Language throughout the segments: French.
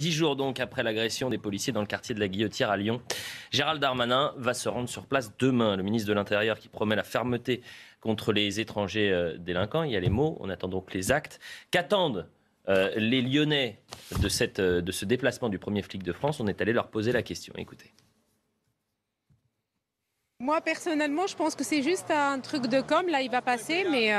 10 jours donc après l'agression des policiers dans le quartier de la Guillotière à Lyon, Gérald Darmanin va se rendre sur place demain. Le ministre de l'Intérieur qui promet la fermeté contre les étrangers délinquants. Il y a les mots, on attend donc les actes. Qu'attendent les Lyonnais de ce déplacement du premier flic de France? On est allé leur poser la question. Écoutez. Moi, personnellement, je pense que c'est juste un truc de com. Là, il va passer, mais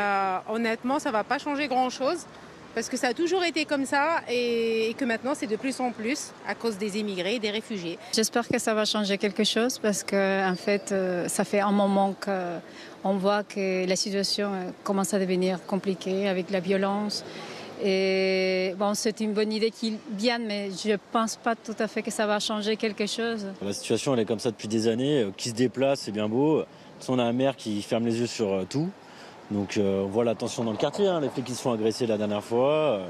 honnêtement, ça ne va pas changer grand-chose. Parce que ça a toujours été comme ça et que maintenant, c'est de plus en plus à cause des immigrés et des réfugiés. J'espère que ça va changer quelque chose parce que, en fait, ça fait un moment qu'on voit que la situation commence à devenir compliquée avec la violence. Et bon, c'est une bonne idée qu'ils viennent, mais je ne pense pas tout à fait que ça va changer quelque chose. La situation, elle est comme ça depuis des années. Qui se déplace, c'est bien beau. On a un maire qui ferme les yeux sur tout. Donc on voit la tension dans le quartier, les flics qui se font agresser la dernière fois.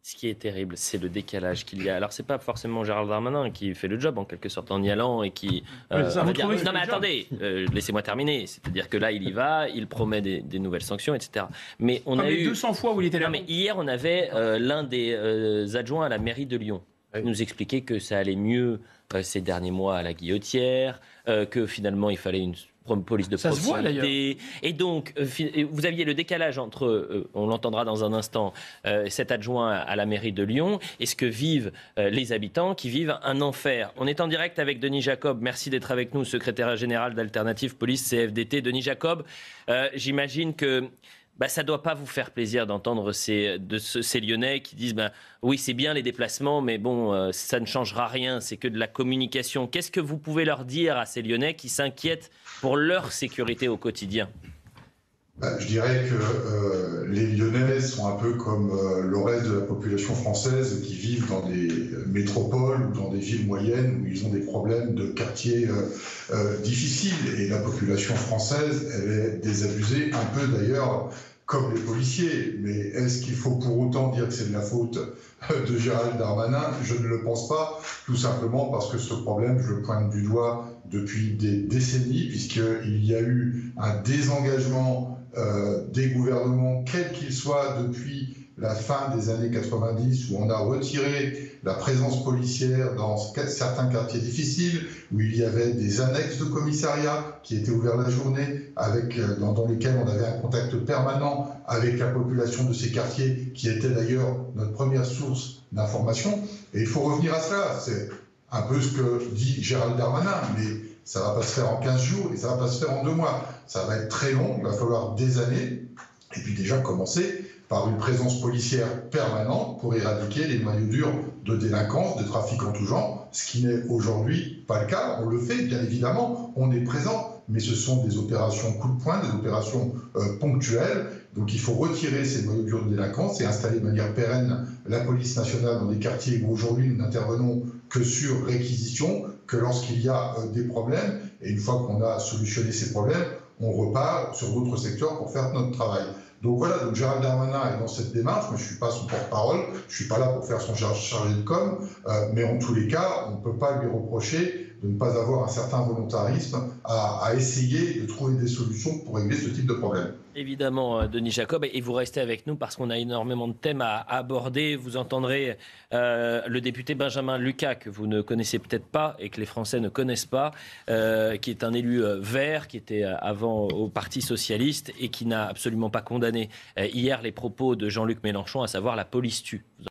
Ce qui est terrible, c'est le décalage qu'il y a. Alors, c'est pas forcément Gérald Darmanin qui fait le job, en quelque sorte, en y allant et qui... Non, mais attendez, laissez-moi terminer. C'est-à-dire que là, il y va, il promet des nouvelles sanctions, etc. Mais on a eu... 200 fois où il était là. Non, mais hier, on avait l'un des adjoints à la mairie de Lyon qui nous expliquait que ça allait mieux ces derniers mois à la Guillotière, que finalement, il fallait une police de proximité. Et donc, vous aviez le décalage entre, on l'entendra dans un instant, cet adjoint à la mairie de Lyon et ce que vivent les habitants qui vivent un enfer. On est en direct avec Denis Jacob. Merci d'être avec nous, secrétaire général d'Alternative Police CFDT. Denis Jacob, j'imagine que ça ne doit pas vous faire plaisir d'entendre ces Lyonnais qui disent oui, c'est bien les déplacements, mais bon, ça ne changera rien, c'est que de la communication. Qu'est-ce que vous pouvez leur dire à ces Lyonnais qui s'inquiètent pour leur sécurité au quotidien? Je dirais que les Lyonnais sont un peu comme le reste de la population française qui vivent dans des métropoles ou dans des villes moyennes où ils ont des problèmes de quartiers difficiles. Et la population française, elle est désabusée, un peu d'ailleurs comme les policiers. Mais est-ce qu'il faut pour autant dire que c'est de la faute de Gérald Darmanin? Je ne le pense pas, tout simplement parce que ce problème, je le pointe du doigt depuis des décennies, puisqu'il y a eu un désengagement des gouvernements, quels qu'ils soient, depuis la fin des années 90, où on a retiré la présence policière dans certains quartiers difficiles, où il y avait des annexes de commissariat qui étaient ouverts la journée, dans lesquels on avait un contact permanent avec la population de ces quartiers, qui était d'ailleurs notre première source d'information. Et il faut revenir à cela. C'est un peu ce que dit Gérald Darmanin, mais ça ne va pas se faire en 15 jours et ça ne va pas se faire en 2 mois. Ça va être très long, il va falloir des années, et puis déjà commencer par une présence policière permanente pour éradiquer les noyaux durs de délinquance, de trafic en tout genre, ce qui n'est aujourd'hui pas le cas. On le fait, bien évidemment, on est présent, mais ce sont des opérations coup de poing, des opérations ponctuelles. Donc il faut retirer ces noyaux durs de délinquance et installer de manière pérenne la police nationale dans des quartiers où aujourd'hui nous n'intervenons que sur réquisition, que lorsqu'il y a des problèmes, et une fois qu'on a solutionné ces problèmes, on repart sur d'autres secteurs pour faire notre travail. Donc voilà, donc Gérald Darmanin est dans cette démarche, mais je ne suis pas son porte-parole, je ne suis pas là pour faire son chargé de com, mais en tous les cas, on ne peut pas lui reprocher de ne pas avoir un certain volontarisme à essayer de trouver des solutions pour régler ce type de problème. Évidemment, Denis Jacob, et vous restez avec nous parce qu'on a énormément de thèmes à aborder. Vous entendrez le député Benjamin Lucas, que vous ne connaissez peut-être pas et que les Français ne connaissent pas, qui est un élu vert, qui était avant au Parti Socialiste et qui n'a absolument pas condamné hier les propos de Jean-Luc Mélenchon, à savoir la police tue. Vous